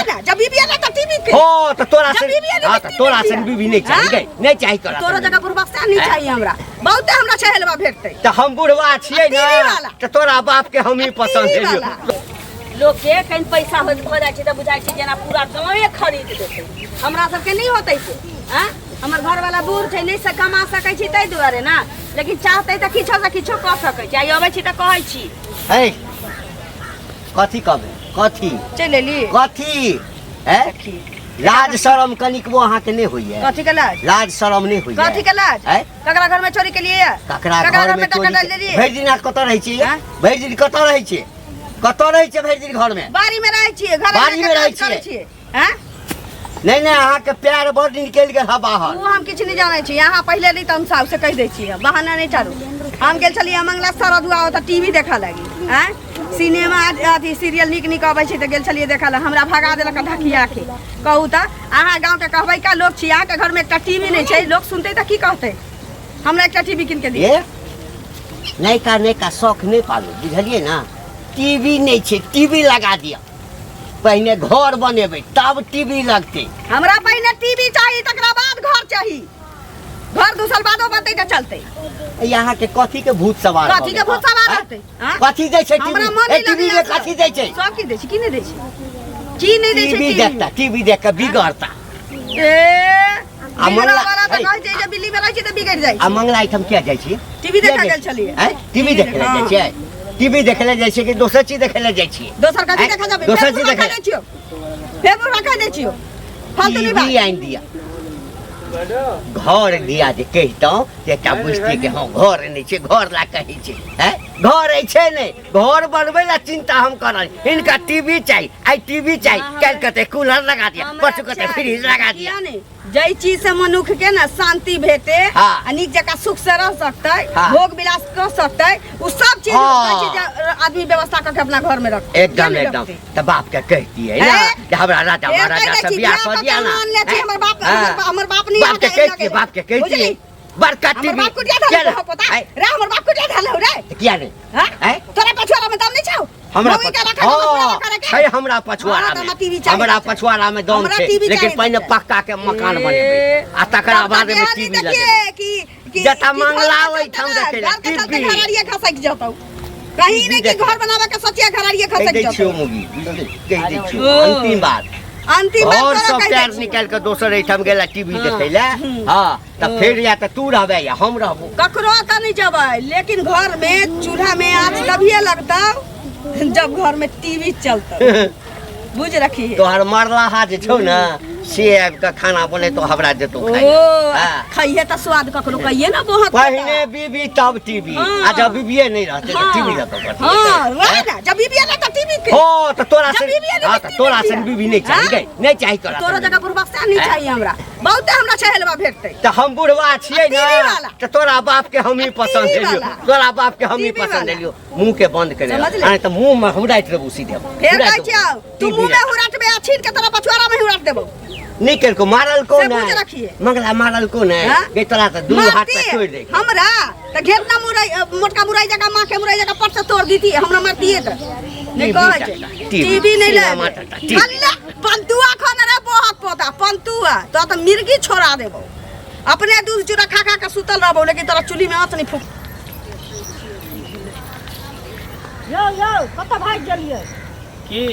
ना जब बीबी है ना तो टीवी के हो तो तोरा से हां तो तोरा से बीबी नहीं चाहिए नहीं चाहिए तोरा जगह बुढ़बक्सा नहीं चाहिए हमरा बहुत हमरा चहेलवा भेटतै तो हम बुढ़वा छियै ना तो तोरा बाप के हम ही पसंद है लोग के कहीं पैसा हो जाय छै त बुझाय छै जेना पूरा गांवे खरीद देतै हमरा सब के नहीं होतै से हां हमर घर वाला बूढ़ छै नहीं से कमा सकै छी तै दुआरे ना लेकिन चाहतै त किछो से किछो क सकै छै आइ अबै छी त कहै छी है कथी कहबे कथी चल एली कथी है लाज शरम कनिकबो अहाँ के नहीं होइए कथी के लाज शरम नहीं होइए कथी के लाज है ककरा घर में चोरी के लिए ककरा घर में टका डाल लेली भरि दिन कत रहै छी भरि दिन कत रहै छी कत रहै छी भरि दिन घर में बाड़ी में रहै छी घर बाड़ी में रहै छी हैं नहीं नहीं अहाँ के प्यार बड़ निकल गेल है बाहर वो हम किछ नहीं जानै छी यहाँ पहले नहीं त हम साहब से कह दै छी बहाना नहीं चालू हम गेल छलिए मंगला सरदुआ त टीवी देखा लगी हैं सिनेमा अथी सीरियल निक निक आबै छै त गेल छलिए देखा ल हमरा भगा देलक धकिया के कहू त अहाँ गांव के कहबै का लोग छी अहाँ के घर में एकटा टीवी नहीं छै लोग सुनते त की कहतै हमरा एकटा टीवी किन के दिए नहीं का शौक नहीं पालो बुझलिए ना टीवी नहीं छै टीवी लगा दिया पहले घर बनेबै तब टीवी लगते हमरा पहले टीवी चाहिए तकरा बाद घर चाहिए घर 2 साल बादो बनतै त चलतै यहाँ के कथी के भूत सवार कथी के भूत सवार होतै कथी दै छै टीवी में कथी दै छै सब की दै छै की नहीं दै छै की नहीं दै छै टीवी देखता टीवी देख के बिगड़ता मंगला वाला त कहै छै जे बिल्ली में रहै छै त बिगड़ जाइ छै मंगला आइटम क्या जाइ छै टीवी देखा गेल छलिए टीवी देखे जाइ छै टीवी देखे ले जाइ छै कि दोसर चीज देखे ले जाइ छी दोसर कथी देखा जाबे दोसर चीज देखे ले छियो फेर रखा दे छियो फालतू नहीं बात आइन दिया घर दिया जे कहतौ एकटा बुझती के हां घर नहीं छै घर ला कहै छै हैं घर छै नहीं घर बनबै ला चिंता हम करल इनका टीवी चाहिए आई टीवी चाहिए कल कते कूलर लगा दिया परसों कते फ्रिज लगा दिया जई चीज से मनुख के ना शांति भेटे अनिक जका सुख से रह सकतै भोग विलास कर सकतै उ सब चीज आदमी व्यवस्था करके अपना घर में रख एकदम त बाप के कहती है ना कि हमरा राजा महाराजा से बियाह कर दिया ना हमर बाप नहीं बाप के कहती है बड़का टीवी क्या रे हमर बाप को दे धलो रे क्या रे हैं तोरा पछुआरा में दम नहीं छौ हमरा पछुआरा में दम छै लेकिन पहले पक्का के मकान बनेबै आ तकरा बाद में टीवी लगेबै जता मंगला ओइ ठाम देखेला टीवी घरारिए खसक जतौ कहीं नहीं कि घर बनावे के सचिया घरारिए खसक जतौ छियो मुगी कह दै छियो अंतिम बार और सब पैर निकाल के दोसर एठाम गेला टीवी देखैला हां त फिर या त तू रहबे या हम रहबो ककरो त नहीं जबै लेकिन घर में चूल्हा में आंच तभिए लगतौ जब घर में टीवी चलता बुझ रखी तोहर मरला हाथ छौ ना से आब के खाना बने तो हमरा देतो खाइए त स्वाद ककरो कहिए ना बहुत पहले बीबी तब टीवी आ जब बीबीए नहीं रहते तो टीवी देतो हां ना जब बीबी ना त टीवी के हो तो तोरा से बीबी नहीं चाहिए नहीं चाहिए तोरा जगह बुढ़बक्सा नहीं चाहिए हमरा बहुत हमरा चहेलवा भेटतै त हम बुढ़वा छियै ना त तोरा बाप के हम ही पसंद है तोरा बाप के हम ही पसंद है मुंह के बंद करे अरे त मुंह में हुराइत देबो सीधे फेर कहै छियौ तू मुंह में हुराटबे आ छीन के तोरा पछुआरा में हुराट देबो निकल को मारल को ना मंगला मारल को ना गे तोरा त दू हाथ पे तोड़ दे हमरा त घेरना मुरई मोटका मुरई जगह मां के मुरई जगह पर से तोड़ दीती हमरा मारतीए त नहीं कहै छै टीवी नहीं ले अल्लाह पंतुआ खाना रे बहुत पोता पंतुआ तो त मिर्गी छोड़ा देबो अपने दूध चूड़ा खा खा के सुतल रहबो लेकिन तोरा चुली में आंच नहीं फूक यो कत भाग गेलिए की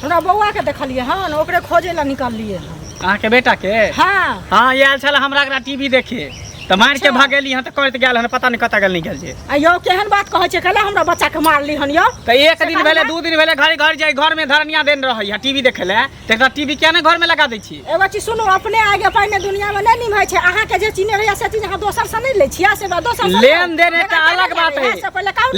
हमरा बौआ के देखलिए हां ओकरे खोजे ला निकाललिए अहाँ के बेटा के हां आयल छल हमरा एकरा टीवी देखे त मार के भागेली हन त करत गेल हन पता नहीं कत गेल निकल जे अयो केहन बात कहै छै कला हमरा बच्चा के मारली हन यो त एक दिन भेले 2 दिन भेले घर घर जाई घर में धरनिया देन रहई है टीवी देखे ले त टीवी क्या ने घर में लगा दै छी एगो चीज सुनो अपने आगे पहिने दुनिया में नहीं निभाई छै अहाँ के जे चीने रहै से चीज अहाँ दोसर से नहीं ले छिया से दोसर लेन देन एकटा अलग बात है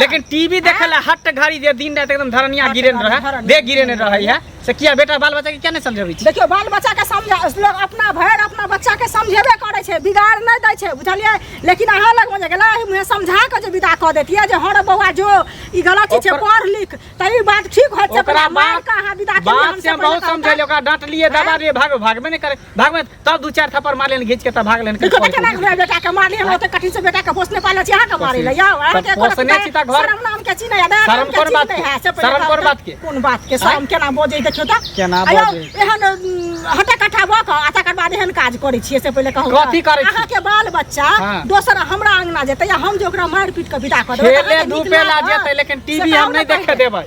लेकिन टीवी देखे ले हट घड़ी जे दिन रात एकदम धरनिया गिरेन रहे दे गिरेन रहई है से किया बेटा बाल बच्चा के क्या नहीं समझबै छी देखियो बाल बच्चा के समझा लोग अपना भैर अपना बच्चा के समझेबे करे छै बिगाड़ नहीं दै छै बुझलिए लेकिन अहाँ लग में गेला मुझे समझा के जे विदा क देतिए जे हर बौआ जो ई गलत छै पढ़ लिख त ई बात ठीक होत छै ओकरा मार के अहाँ विदा के बात से बहुत समझैले ओकरा डांट लिए दबा लिए भागबे नहीं करे भागबे तब 2-4 थप्पड़ मार लेन घीच के तब भाग लेन के बेटा के मार ले त कठिन से बेटा के पोसने पाले छी अहाँ के मारे ले जाओ अहाँ के पोसने छी त घर शर्म नाम के छी ना याद शर्म कर बात के कोन बात के शर्म केना बोझै देखियो त केना आयो बाजै? एहन हटा कट्ठा भ क आ तकर बाद एहन काज करै छियै से पहिले कहू कथी करै छी? अहाँ के बाल बच्चा हाँ। दोसर हमरा अंगना जेतै या हम जे ओकरा मार पीट के विदा क देबै खेले धूपे ला जेतै लेकिन टीवी हम नहीं देखे देबै।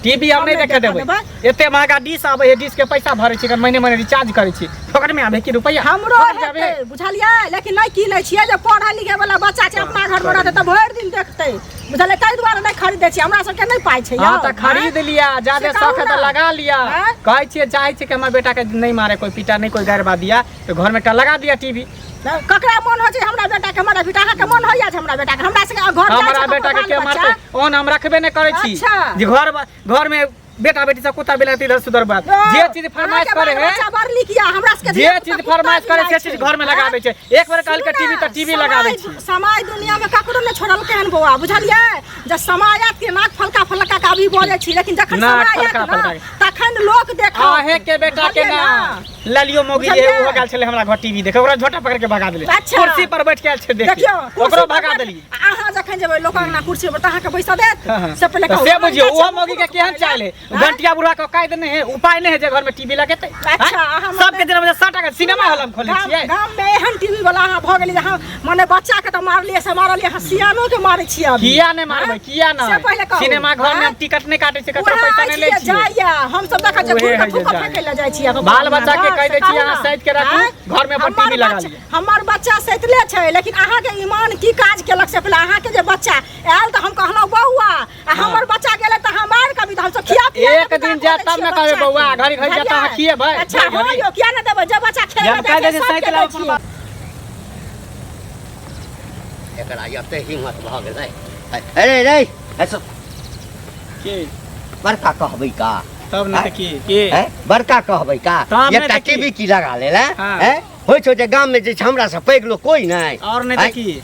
टीवी हम नहीं देखे देबै। एते महंगा डिश आबै है, डिश के पैसा भरै छी, महीने महीने रिचार्ज करै छी, फोकट में आबै की रुपैया हमरो हेतै बुझलियै, लेकिन नहीं कीनै छियै जे पढ़ै लिखै वाला बच्चा छै अपना घर में रहतै त भरि दिन देखतै बुझलियै, ताहि दुआरे नहीं खरीदै छी, हमरा सबके नहीं पाइ छै। हाँ तो खरीद लिया, ज्यादा से शौक है तो कहू ना। लगा लिया। हाँ? कहै छियै चाहै छी कि हमर बेटा के नहीं मारे कोई, पिटा नहीं कोई, गैरबा दिया तो घर में लगा दिया टीवी। ककरा मन हो छै हमरा बेटा के मारे पीटा, अहाँ के मन होइया छै हमरा बेटा के, हमरा से घर जाइ हमारा छै बेटा के बाल के बच्चा। मारते ओन हम रखबे नहीं करै छी। अच्छा। जे घर में बेटा बेटी सब कुत्ता बिलाती इधर सुधर बात जे चीज फरमाइश करे है, बच्चा बड़ लिखिया हमरा सबके जे चीज फरमाइश करे से चीज घर में लगा दै छै। एक बार कहल के टीवी त टीवी लगा दै छी। समाज दुनिया में ककरो ने छोड़ल केहन बौआ बुझलियै, जब समाजत के नाक फलका फलका का भी बोलै छी, लेकिन जखन नाक समाजत फलका फलका तखन लोक देखा आहे के बेटा के ना ललियो मोगी बुझलियै? है वो गल छले हमरा घर टीवी देखे, ओकरा झोटा पकड़ के भगा देले, अच्छा। कुर्सी पर बैठ के आयल छै देखे, देखियो ओकरो भगा देली। अहाँ जखन जेबै लोक अंगना कुर्सी पर त अहाँ के बैसा देत हाँ, हाँ। से पहिले तो कहू, से हम बुझियो जाइ वो छी मोगी के केहन चाल है, हाँ? घंटिया बुढ़वा के कायद नहीं है, उपाय नहीं है जे घर में टीवी लगेते। अच्छा, अहाँ सबके दिन में 60 का सिनेमा हॉल हम खोले छियै। गाम में एहन टीवी वाला अहाँ भ गेली जहाँ माने बच्चा के त मारलिए से मारलिए, अहाँ सियानो के मारै छियै अभी। किया नहीं मारबै, किया से पहिले नहीं कहू, सिनेमा घर में हाँ? हम टिकट नहीं काटे छै, कतौ पैसा नहीं ले छियै। जाइया हम सब देखा जे ओहे है जे फूका जाइया। फेंकै ले जाइ छियै बाल बच्चा के कह दै छी अहाँ सैत के राखू, घर में अपन टीवी लगा लिया। हमर बच्चा सैतले छै, लेकिन अहाँ के ईमान की काज केलक से पहिले अहाँ के जे बच्चा आयल त हम कहलौ बौआ आ हमर बच्चा गेलै त हम मार के भी हम सब खिया पिया एक दिन जा तब न कहबे बौआ, घड़ी घड़ी जा त अहाँ खिएबै। अच्छा हो यो किया न देबै, जब बच्चा खेले जब कह दे सैत ला अपन बात। एकरा एते हिम्मत भ गेलै। अरे रे ऐसो के बड़का कहबै का, तब नहीं की के हैं बड़का कहबै का, ताम एकटा नहीं त की? टीवी की लगा लेला हाँ। हैं होइ छौ जे गाम में जे छै हमरा से पैघ लोग कोई नहीं, और नहीं हैं? त की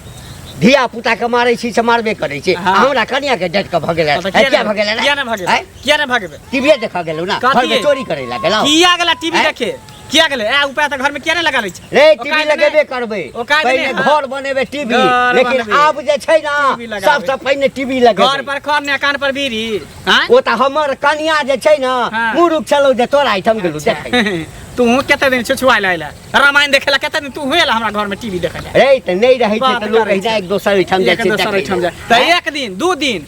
धिया पुता के मारै छी से मारबे करै छी, हाँ। हमरा कनिया के डट के भगेला तो क्या भगेला किया नहीं भागे, हैं किया नहीं भागे, टीवी देखा गेलौ ना, कथी? घर में चोरी करे ला गेलौ किया गेला टीवी हैं? देखे, किया गेले ए ऊपर त घर में किया नहीं लगा लै छै। रे ओ टीवी काहे लगेबे नहीं? करबै, ओ काहे पहिले नहीं? हाँ। घर बनेबे टीवी, घर लेकिन बनेबै। आब जे छै ना टीवी लगाबै। सबसे पहिने टीवी घर लगेबै। पर खर ने कान पर बीड़ी हैं ओ त हमर कनिया जे छै ना हाँ। मुरुक छलौ जे तोरा आइटम गेलौ देखै। तू केते दिन छुछुआ लाइला रामायण देखेला, केते दिन तू हुएला हमरा घर में टीवी देखेला। रे त नहीं रहै छै बात त लोग करै रहिना छै। एक दोसर ठाम जाइ एक छै दोसर देखै ठाम ले। जा त एक दिन दू दिन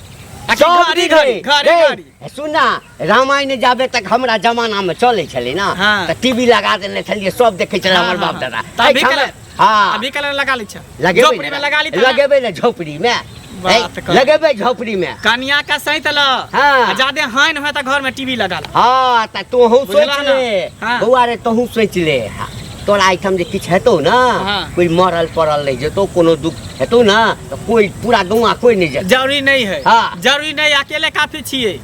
सब घड़ी दिन घड़ी रे, घड़ी रे, घड़ी सुन ना रामायण जाबे तक हमरा जमाना में चले छले ना हाँ। त टीवी लगा देने छलिए, सब देखे छले हमर बाप दादा। अभी एहिठाम- कलर हाँ अभी कलर लगा लै छ, लगेबै झोपड़ी में लगा ली त ना। लगेबै ना झोपड़ी में, बात हैं? कर। लगेबै झोपड़ी में। कनिया का सही तल हाँ। ज्यादा हाइन है त घर में टीवी लगा ला। हाँ त तोहू बुझला सोच ना? ले हाँ। बौआ रे, तोहू सोच ले हाँ। तोरा आइटम जे किछ हेतौ ना, हाँ। कोई मरल पड़ल नहीं जेतौ, कोनो दुख हेतौ ना तो कोई पूरा गौवा कोई नहीं जेतौ। जरूरी नहीं है, हाँ। जरूरी नहीं, अकेले काफी छिए,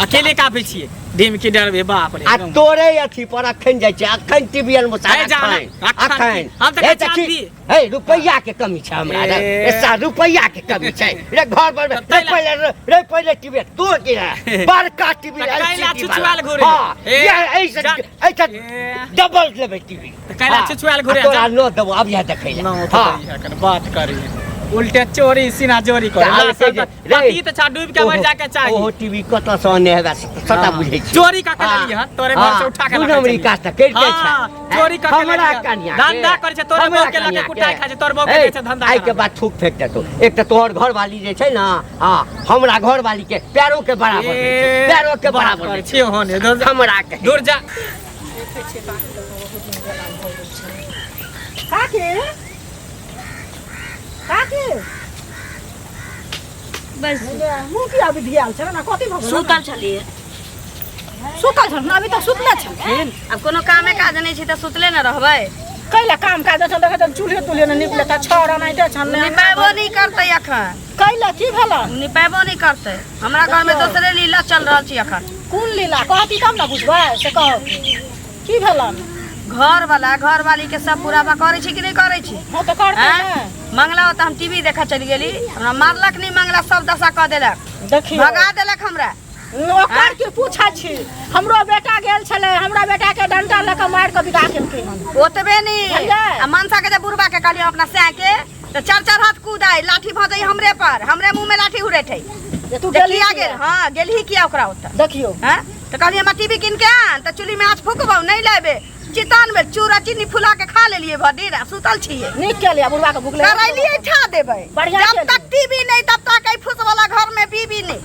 अकेले काफी छिए, डिम की डर बे बाप रे आ तोरे अथी पर अखन जाइ छै, अखन टीवीएन में सारा ए, जाना, अखन अखन। हम तऽ ए, कहै तऽ छी की- हे रुपैया के कमी छै हमरा रे, ए। ऐसा रुपैया के कमी छै रे, घर पर तऽ तैला- रे पहिले टीवी तो की रे बड़का टीवी तऽ कैला LCD छुछुआल वाला। घुरे? हाँ, ए, ये ऐसे जा- ऐसे ए। डबल लेबै टीवी। तऽ कैला छुछुआल घुरे? तोरा जा। नो देबो अब यह देखै ले। ना तो हाँ करिए, कर बात करिए उल्टे चोरी सीना चोरी करे तऽ आब से जे- रे, ई त छा डूब के मर जाके ओहो चाहिए। टीवी कतऽ सँ आने हेबे सबटा हाँ। बुझै छी। चोरी कऽ के लेलियै हँ, तोरे घर से उठा के दू लऽ के नंबरी चलियै। काज तऽ करिते हाँ, छै। चोरी कऽ के हमरा लेलियै। कनिया धंधा करै छै, तोरे हमरा बहू के लऽ के कनिया कुटाइ खाइ छै, तोर बहू के ए, दै छै धंधा आइ के करऽ। बाद थूक फेंक देतौ। एक तऽ तोहर घरवाली जे छै ना, हाँ हमरा घरवाली के पैरों के बराबर नहीं छै, पैरों के बराबर नहीं छै। छियो होने दूर जा, हमरा के दूर जा। काकी काकी बस मुँह की अभी धियाल छल ना, कथी भऽ गेल? सुतल छलिए। सुतल छल ना, अभी तक सुतले छल। अब कोनो कामे काज नहीं छै त सुतले न रहबै। कैला काम काज छल, देखै त चूल्हे तुल्हे न निकले त छौरा नहीं दे छल ने। निपाबो नहीं करतै अखन, कैला की भेला? निपाबो नहीं करतै। हमरा घर में दोसरे लीला चल रहल छी अखन। कोन लीला कहती तब ना बुझबै से कह की भेला? घर वाला घर वाली के सब पूरा बा करै छी कि नहीं करै छी? हो तो करते हैं? हैं। मंगला हो त हम टीवी देखा चली गेली, हमरा मारलक नहीं, मंगला सब दशा क देलक, देखियो भगा देलक हमरा। ओकर के पूछा छी, हमरो बेटा गेल छले, हमरा बेटा के डंटा लेके मार के विदा केलकै हन। ओतबे नहीं बुझलियै? आ मनसा के जे बुढ़बा के कहलियो अपना सै के त चार चार हाथ कूदाई, लाठी भजई हमरे पर, हमरे मुंह में लाठी उड़ेठै। जे तू देखिया गेली गेल, हां गेलही किया ओकरा ओत? देखियो हैं? तो कहलिए हम टीवी किन के आन तो चूल्ही में आँच फूकबो नहीं लेबे चितान में चूरा चीनी फुला के खा लेलिए भर सुतल छिए नीक के लिए बुढ़वा के भूख करैलिए ठा देबै बढ़िया जब तक टीवी नहीं तब तक आई फुस वाला घर में बीबी नहीं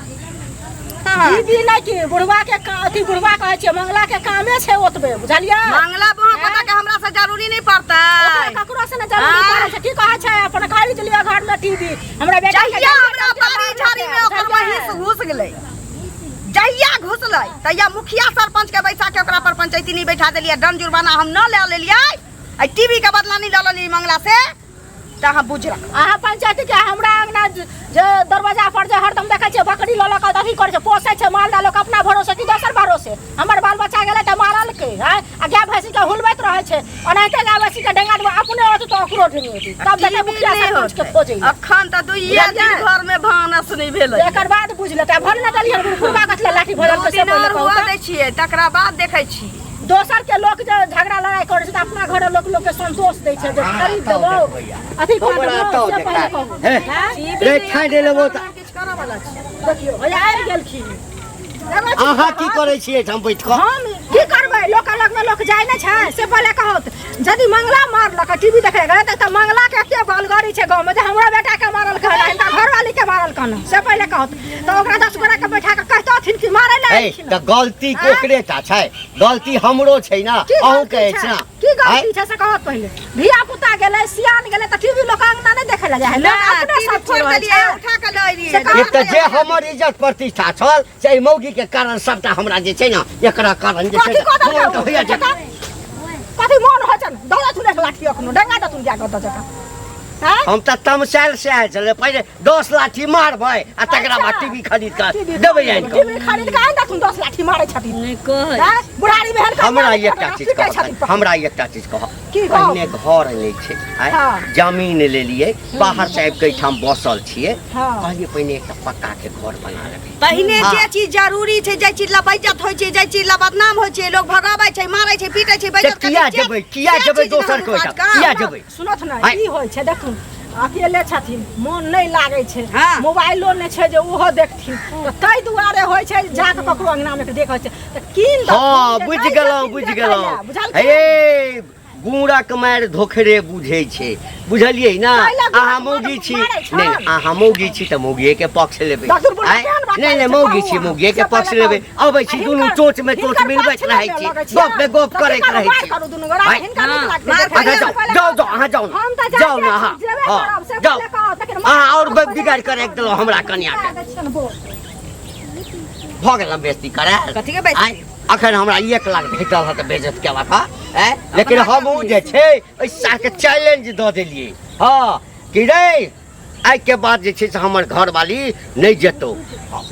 दीदी नहीं की बुढ़वा के अथी बुढ़वा कहै छै मंगला के कामे छै ओतबे बुझलियै मंगला वहाँ पता के हमरा से जरूरी नहीं पड़ता ककरो से न जरूरी पड़ै छै की कहै छै अपन खरीद लिया घर में टीवी हमरा बेटा के हमरा बाड़ी झाड़ी में ओकर महिष घुस गेलै जहिया घुसलै तहिया मुखिया सरपंच के बैसा के ओकरा पर पंचायती नहीं बैठा देलिए दंड जुर्माना हम न ले लेलिए आई टीवी के बदला नहीं ल लेलिए मंगला से त हम बुझ रख अहाँ पंचायती के हमरा अंगना जे दरवाजा पर जे हरदम देखै छै बकरी ल ल के अथी करै छै पोसै छै माल डालो के अपना भरोसे कि दोसर भरोसे हमर बाल बच्चा गेलै त मारल के आ गाय भैंसी के हुलबैत रहै छै ओनाहिते गाय भैंसी के डेंगा देबो अपने होत तो ओकरो ढेनी होती तब देखे मुखिया सरपंच के खोजै अखन त दुइया दिन घर में भानस नहीं भेलै एकर बाद बुझ लेता भर न दलियन बुढ़वा कथले लाठी भरल के से पहिले हुआ दै छियै तकरा बाद देखै छी दोसर के लोग जे झगड़ा लड़ाई करे छै त अपना घर लोग के संतोष दै छै जे खरीद देबो अथी कर देबो से पहिले कहू रे खाइ दे लेबो त किछ करऽ वाला छी देखियो भैया आबि गेलखिन अहाँ की करै छियै हम बैठ कऽ हम की करबै लोक अलग में लोक जाय नै छै से पहिले कहत यदि मंगला मारलक टीवी देखे गए त मंगला के के बालगाड़ी छै गांव में जे हमरा बेटा के मारल कहला इनका घरवाली के मारल कहना से पहिले कहत त ओकरा 10 गोरा के बैठा के कहतथिन कि मारै नै त गलती ओकरे टा छै गलती हमरो छै ना अहूँ कहै छै ना की गलती छै से कहत पहिले धिया पुता गेलै सियान गेलै त टीवी लोक अंगना नै देखे ला जाय लोक अपने सब छोड़ देलिए उठा के लइ रहिए एक त जे हमर इज्जत प्रतिष्ठा छल से मौगी के कारण सबटा हमरा जे छै ना एकरा कारण जे छै कथी होइया जका कथी मोन हो छन दौड़ा तुले लाठी अखनो डंगा त तुम जा गत जका हम त तमसाइल से आयल छलै पहिले 10 लाठी मारबै आ तकरा बाद टीवी खरीद के देबै आनि के टीवी खरीद के आइन तुम 10 लाठी मारै छथिन नहीं कह बुढ़ारी बहन हमरा एकटा चीज कह हमरा एकटा चीज कह पहिने घर नै छै जमीन लेलिए बाहर से आबि के ठाम बसल छिए कहलिए पहिने एकटा पक्का के घर बना लेबै पहिने जे चीज जरूरी छै जे चीज ला बचत होय छै जे चीज ला बदनाम होय छै लोग भगाबै छै मारै छै पीटै छै बचत किया जेबै दोसर कोइ किया जेबै सुनत ना की होय छै देखू अकेले छथिन मन नहीं लागे छै मोबाइलो नै छै जे ओहो देखथिन त तै दुआरे होय छै जाक ककरो अंगना में देखै छै त कीन द हां बुझ गेलौ हे गुड़ा के मार धोखरे बुझै छै बुझलियै ना अहाँ मौगी छी नहीं अहाँ मौगी छी त मौगी के पक्ष लेबै नहीं मौगी छी मौगी के पक्ष लेबै अबै छी दुनु चोट में चोट मिलबैत रहै छी गप पे गप करैत रहै छी जाओ जाओ अहाँ जाओ जाओ ना हां जाओ अहाँ और बिगाड़ कर रख देलो हमरा कन्या के भ गेल बेइज्जती करा कथी के बेइज्जती अखन हमरा 1 लाख भेटल ह त बेइज्जत के बात है लेकिन हम जे छै पैसा के चैलेंज द देलिए हां कि रे आइ के बाद जे छै से हमर घरवाली नहीं जेतो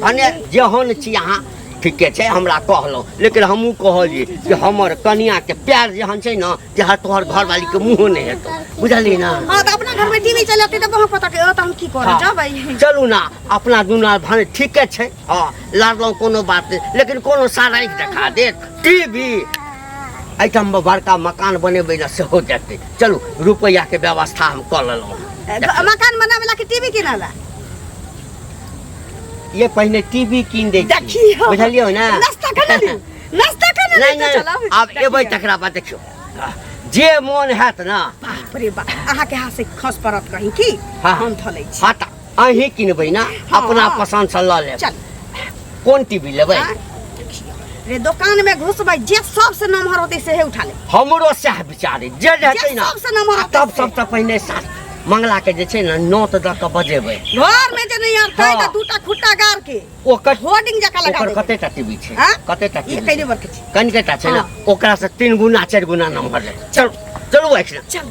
माने जेहन छी अहाँ ठीके छै हमरा कहलो लेकिन हमहू कहलिए कि हमर कन्या के प्यार जहन छै ना जे तोहर घरवाली के मुंह नहीं हेतो बुझली ना हां त अपना घर में टीवी चलते त वहां पता के त हम की करे जबै चलू ना अपना दुना भने ठीके छै हां लाडलो कोनो बात लेकिन कोनो सारा एक देखा दे टीवी आइटम में बड़का मकान बनेबै ना से हो जेतै चलू रुपया के व्यवस्था हम कर लेलो मकान बनावेला के टीवी किनाला ये पहले टीवी किन दे बुझलियो ना नाश्ता कर नहीं अब एबै तकरा बाद देखियो जे मन हैत ना बाप रे बाप अहाँ के हाथ से खस परत कहीं की हम थलै छी हां त अहीं किनबै ना अपना पसंद से ल लेब चल कोन टीवी लेबै रे दुकान में घुसबै जे सबसे नम्हर होतै से हे उठा ले हमरो से विचार जे रहतै ना सबसे नम्हर तब सबसे पहले साथ मंगला के जे छै ना नोट द के बजेबै घर में जे नहीं आतै त दूटा खुट्टा गार के ओकर होर्डिंग जका लगा दे कतेटा टीवी छै कतेटा टीवी ये कई वर्क छै कनकेटा छै ना ओकरा से 3 गुना 4 गुना नंबर ले चलो चलो चल